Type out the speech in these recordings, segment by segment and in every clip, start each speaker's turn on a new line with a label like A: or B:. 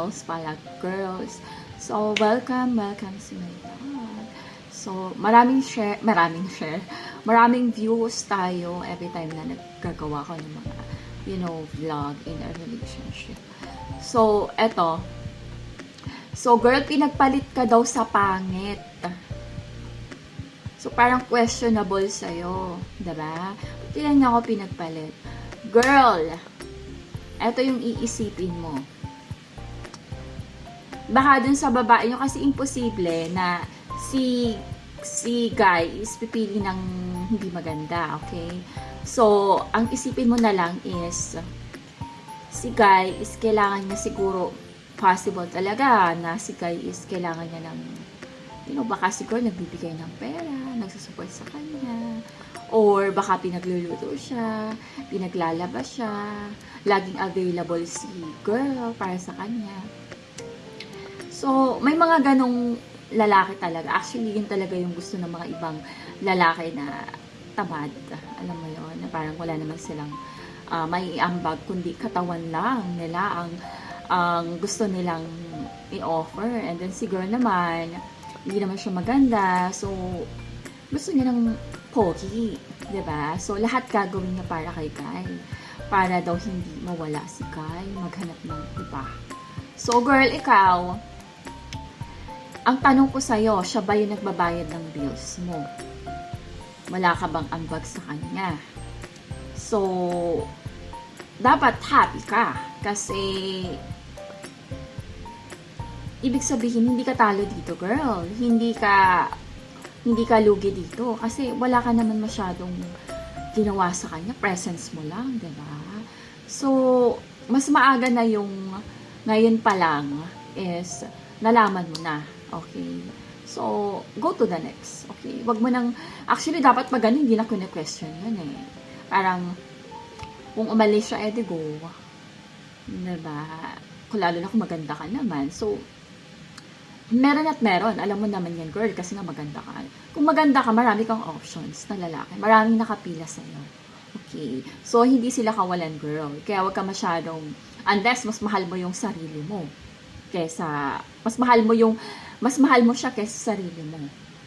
A: girls pala, girls. So, welcome sa my vlog. So, maraming views tayo every time na naggagawa ko ng mga, vlog in a relationship. So, eto. So, girl, pinagpalit ka daw sa pangit. So, parang questionable sa'yo. Diba? Ba't lang niya ako pinagpalit? Girl, eto yung iisipin mo. Baka dun sa babae nyo, kasi imposible na si guy is pipili ng hindi maganda, okay? So, ang isipin mo na lang is, si guy is kailangan niya siguro, possible talaga na si guy is kailangan niya ng, baka siguro nagbibigay ng pera, nagsusupport sa kanya, or baka pinagluluto siya, pinaglalabas siya, laging available si girl para sa kanya. So, may mga ganong lalaki talaga. Actually, yun talaga yung gusto ng mga ibang lalaki na tamad. Alam mo yun, na parang wala naman silang may ambag, kundi katawan lang nila ang gusto nilang i-offer. And then, si girl naman, hindi naman siya maganda. So, gusto niya ng pogi. Diba? So, lahat gagawin niya para kay Guy. Para daw hindi mawala si Guy, maghanap ng iba. So, girl, ikaw, ang tanong ko sa'yo, siya ba yung nagbabayad ng bills mo? Wala ka bang ambag sa kanya? So, dapat happy ka. Kasi, ibig sabihin, hindi ka talo dito, girl. Hindi ka lugi dito. Kasi, wala ka naman masyadong ginawa sa kanya. Presence mo lang, diba? So, mas maaga na yung ngayon pa lang is nalaman mo na. Okay? So, go to the next. Okay? Wag mo nang, actually, dapat pag ganun, hindi na question yan eh. Parang, kung umalis siya, edi go. Diba? Kung lalo na kung maganda ka naman. So, meron at meron. Alam mo naman yan, girl, kasi nga maganda ka. Kung maganda ka, marami kang options na lalaki. Maraming nakapila sa'yo. Okay? So, hindi sila kawalan, girl. Kaya wag ka masyadong, unless mas mahal mo yung sarili mo. Kesa, mas mahal mo siya kaysa sarili mo.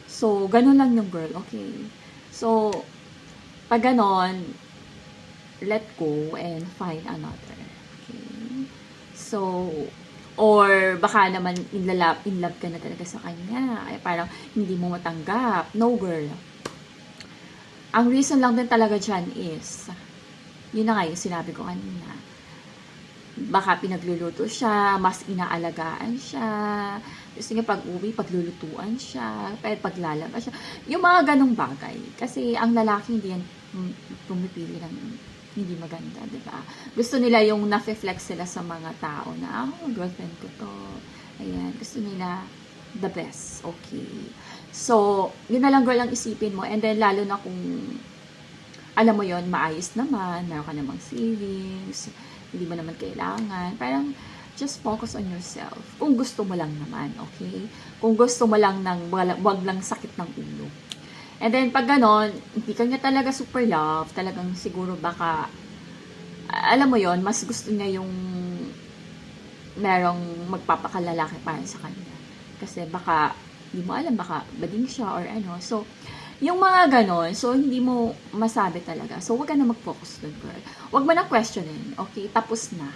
A: So, ganun lang yung girl, okay? So, pag ganon, let go and find another. Okay? So, or baka naman in love ka na talaga sa kanya. Ay, parang hindi mo matanggap. No, girl. Ang reason lang din talaga dyan is, yun na nga yung sinabi ko kanina, baka pinagluluto siya, mas inaalagaan siya, gusto niya pag-uwi, paglulutuan siya, paglalabas siya, yung mga ganong bagay. Kasi ang lalaki hindi yan pumipili ng hindi maganda, diba? Gusto nila yung na-flex sila sa mga tao na, girlfriend ko to. Ayan, gusto nila the best. Okay. So, yun na lang, girl, ang isipin mo. And then, lalo na kung alam mo yon, maayos naman, meron ka namang savings, hindi mo naman kailangan. Parang, just focus on yourself. Kung gusto mo lang naman, okay? Kung gusto mo lang wag lang sakit ng ulo. And then, pag ganon, hindi ka niya talaga super love, talagang siguro baka, alam mo yon, mas gusto niya yung merong magpapakalalaki para sa kanya. Kasi baka, hindi mo alam, baka bading siya or ano. So, yung mga ganon, so hindi mo masabi talaga. So, wag ka na mag-focus doon, girl. Wag mo na questionin. Okay? Tapos na.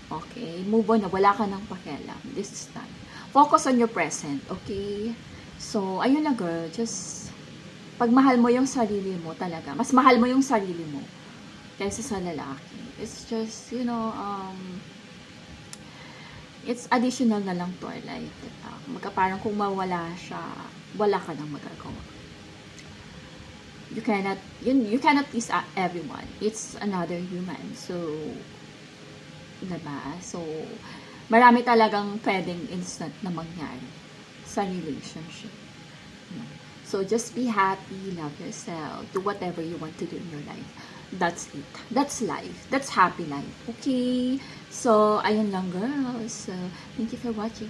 A: Okay? Move on na. Wala ka nang pakialam. This is done. Focus on your present. Okay? So, ayun na, girl. Just, pagmahal mo yung sarili mo talaga. Mas mahal mo yung sarili mo kaysa sa lalaki. It's just, it's additional na lang to our life. Diba? Parang kung mawala siya, wala ka nang magagawa. You cannot please everyone. It's another human. So, diba? So, marami talagang pwedeng instant na mangyari sa relationship. So, just be happy, love yourself, do whatever you want to do in your life. That's it. That's life. That's happy life. Okay? So, ayun lang, girls. So, thank you for watching.